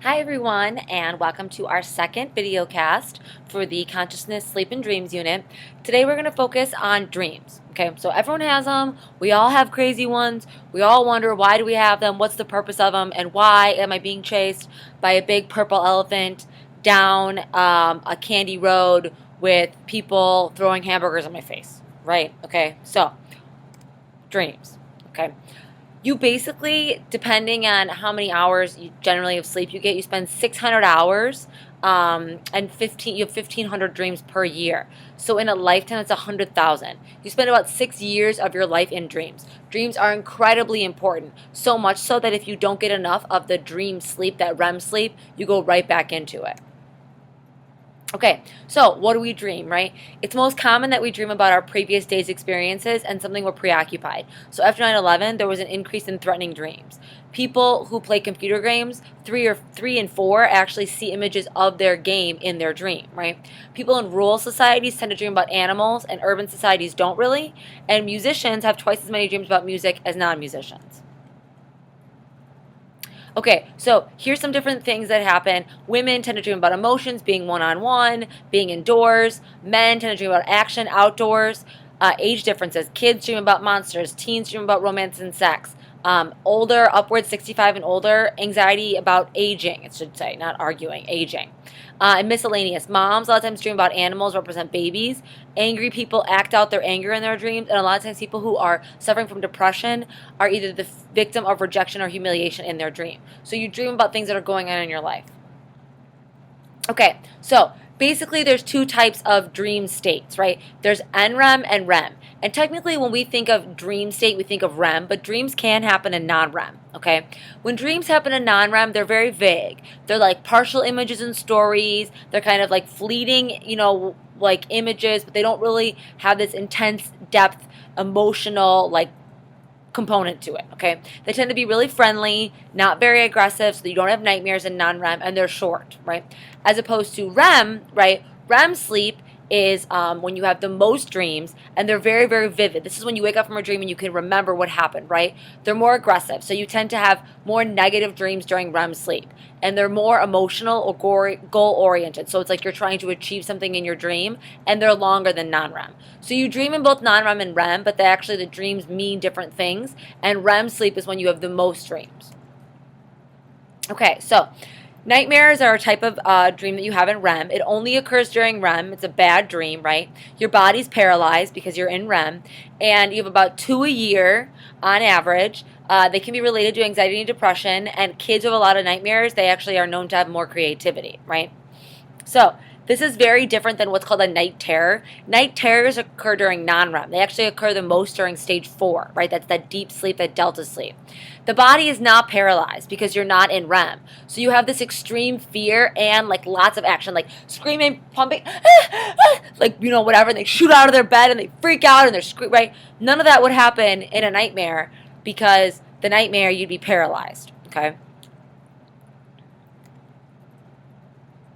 Hi everyone, and welcome to our second video cast for the Consciousness, Sleep, and Dreams unit. Today we're going to focus on dreams. Okay, so everyone has them. We all have crazy ones. We all wonder, why do we have them? What's the purpose of them? And why am I being chased by a big purple elephant down a candy road with people throwing hamburgers in my face? Right? Okay, so dreams. Okay. You basically, depending on how many hours you generally of sleep you get, you spend 600 hours and you have 1,500 dreams per year. So in a lifetime, it's 100,000. You spend about 6 years of your life in dreams. Dreams are incredibly important, so much so that if you don't get enough of the dream sleep, that REM sleep, you go right back into it. Okay, so what do we dream, right? It's most common that we dream about our previous day's experiences and something we're preoccupied. So after 9/11, there was an increase in threatening dreams. People who play computer games, three and four, actually see images of their game in their dream, right? People in rural societies tend to dream about animals, and urban societies don't really. And musicians have twice as many dreams about music as non-musicians. Okay, so here's some different things that happen. Women tend to dream about emotions, being one-on-one, being indoors. Men tend to dream about action, outdoors. Age differences. Kids dream about monsters. Teens dream about romance and sex. Older, upwards 65 and older, anxiety about aging, it should say, not arguing, aging. And miscellaneous. Moms a lot of times dream about animals, represent babies. Angry people act out their anger in their dreams, and a lot of times people who are suffering from depression are either the victim of rejection or humiliation in their dream. So you dream about things that are going on in your life. Okay, so basically there's two types of dream states, right? There's NREM and REM. And technically when we think of dream state, we think of REM, but dreams can happen in non-REM, okay? When dreams happen in non-REM, they're very vague. They're like partial images and stories. They're kind of like fleeting, like images, but they don't really have this intense depth, emotional, like component to it, okay? They tend to be really friendly, not very aggressive, so that you don't have nightmares in non-REM, and they're short, right? As opposed to REM, right? REM sleep is when you have the most dreams, and they're very, very vivid. This is when you wake up from a dream and you can remember what happened, right? They're more aggressive, so you tend to have more negative dreams during REM sleep, and they're more emotional or goal-oriented. So it's like you're trying to achieve something in your dream, and they're longer than non-REM. So you dream in both non-REM and REM, but the dreams mean different things, and REM sleep is when you have the most dreams. Okay, so nightmares are a type of dream that you have in REM. It only occurs during REM. It's a bad dream, right? Your body's paralyzed because you're in REM, and you have about 2 a year on average. They can be related to anxiety and depression, and kids who have a lot of nightmares, they actually are known to have more creativity, right? So this is very different than what's called a night terror. Night terrors occur during non-REM. They actually occur the most during stage 4, right? That's that deep sleep, that delta sleep. The body is not paralyzed because you're not in REM. So you have this extreme fear and like lots of action, like screaming, pumping, like, whatever. And they shoot out of their bed and they freak out and they're screaming, right? None of that would happen in a nightmare because the nightmare, you'd be paralyzed, okay?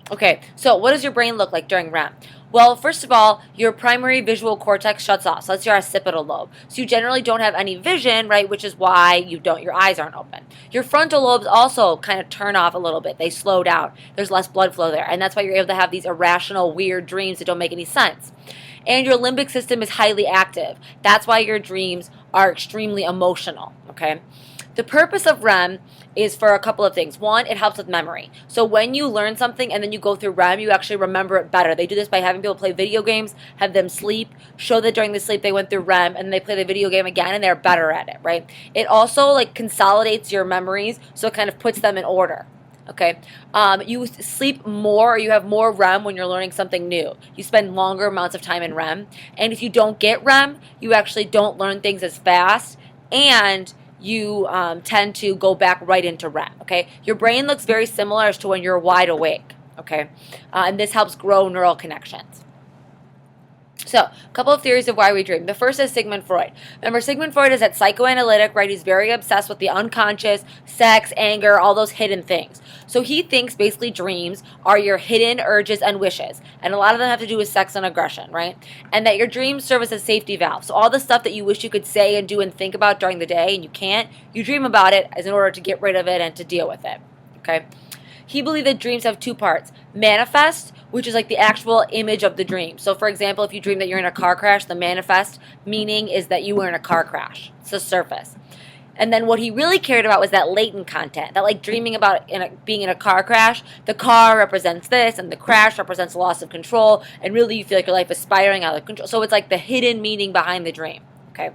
Okay, so what does your brain look like during REM? Well, first of all, your primary visual cortex shuts off. So that's your occipital lobe. So you generally don't have any vision, right, which is why your eyes aren't open. Your frontal lobes also kind of turn off a little bit. They slow down. There's less blood flow there. And that's why you're able to have these irrational, weird dreams that don't make any sense. And your limbic system is highly active. That's why your dreams are extremely emotional, okay? The purpose of REM is for a couple of things. One, it helps with memory. So when you learn something and then you go through REM, you actually remember it better. They do this by having people play video games, have them sleep, show that during the sleep they went through REM, and they play the video game again and they're better at it, right? It also like consolidates your memories, so it kind of puts them in order. Okay, you sleep more, or you have more REM when you're learning something new. You spend longer amounts of time in REM, and if you don't get REM, you actually don't learn things as fast, and you tend to go back right into REM, okay? Your brain looks very similar as to when you're wide awake, okay? And this helps grow neural connections. So, a couple of theories of why we dream. The first is Sigmund Freud. Remember, Sigmund Freud is that psychoanalytic, right? He's very obsessed with the unconscious, sex, anger, all those hidden things. So he thinks basically dreams are your hidden urges and wishes. And a lot of them have to do with sex and aggression, right? And that your dreams serve as a safety valve. So all the stuff that you wish you could say and do and think about during the day and you can't, you dream about it as in order to get rid of it and to deal with it, okay? He believed that dreams have two parts: manifest, which is like the actual image of the dream. So for example, if you dream that you're in a car crash, the manifest meaning is that you were in a car crash. It's the surface. And then what he really cared about was that latent content, that like dreaming about being in a car crash, the car represents this and the crash represents loss of control, and really you feel like your life is spiraling out of control. So it's like the hidden meaning behind the dream, okay?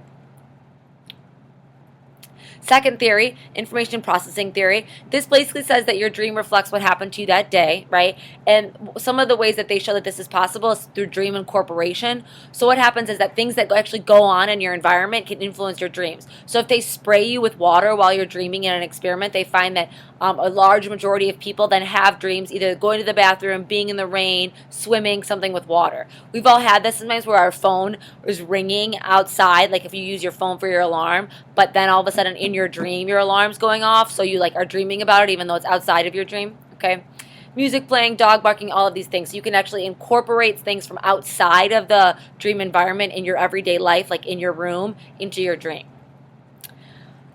Second theory, information processing theory. This basically says that your dream reflects what happened to you that day, right? And some of the ways that they show that this is possible is through dream incorporation. So what happens is that things that actually go on in your environment can influence your dreams. So if they spray you with water while you're dreaming in an experiment, they find that a large majority of people then have dreams either going to the bathroom, being in the rain, swimming, something with water. We've all had this sometimes where our phone is ringing outside, like if you use your phone for your alarm, but then all of a sudden in your dream your alarm's going off, so you like are dreaming about it even though it's outside of your dream, okay? Music playing, dog barking, all of these things. So you can actually incorporate things from outside of the dream environment in your everyday life, like in your room, into your dream.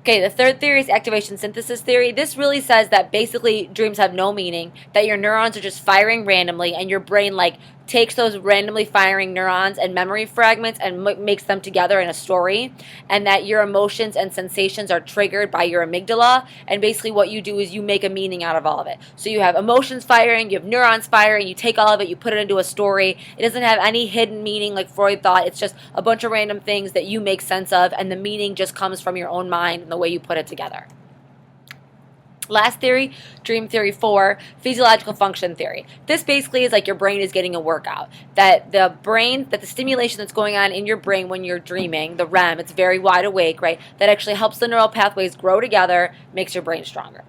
Okay, the third theory is activation synthesis theory. This really says that basically dreams have no meaning, that your neurons are just firing randomly, and your brain like takes those randomly firing neurons and memory fragments and makes them together in a story, and that your emotions and sensations are triggered by your amygdala, and basically what you do is you make a meaning out of all of it. So you have emotions firing, you have neurons firing, you take all of it, you put it into a story. It doesn't have any hidden meaning like Freud thought. It's just a bunch of random things that you make sense of, and the meaning just comes from your own mind and the way you put it together. Last theory, dream theory 4, physiological function theory. This basically is like your brain is getting a workout. That the stimulation that's going on in your brain when you're dreaming, the REM, it's very wide awake, right? That actually helps the neural pathways grow together, makes your brain stronger.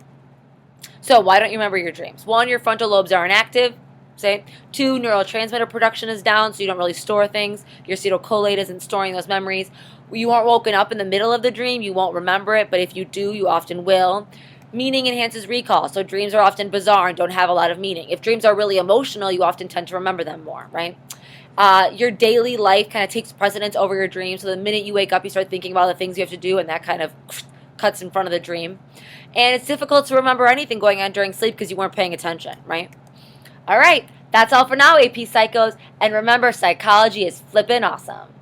So why don't you remember your dreams? 1, your frontal lobes are inactive. Say. 2, neurotransmitter production is down, so you don't really store things. Your acetylcholine isn't storing those memories. You aren't woken up in the middle of the dream, you won't remember it, but if you do, you often will. Meaning enhances recall, so dreams are often bizarre and don't have a lot of meaning. If dreams are really emotional, you often tend to remember them more, right? Your daily life kind of takes precedence over your dreams, so the minute you wake up, you start thinking about the things you have to do, and that kind of cuts in front of the dream. And it's difficult to remember anything going on during sleep because you weren't paying attention, right? All right, that's all for now, AP Psychos, and remember, psychology is flippin' awesome.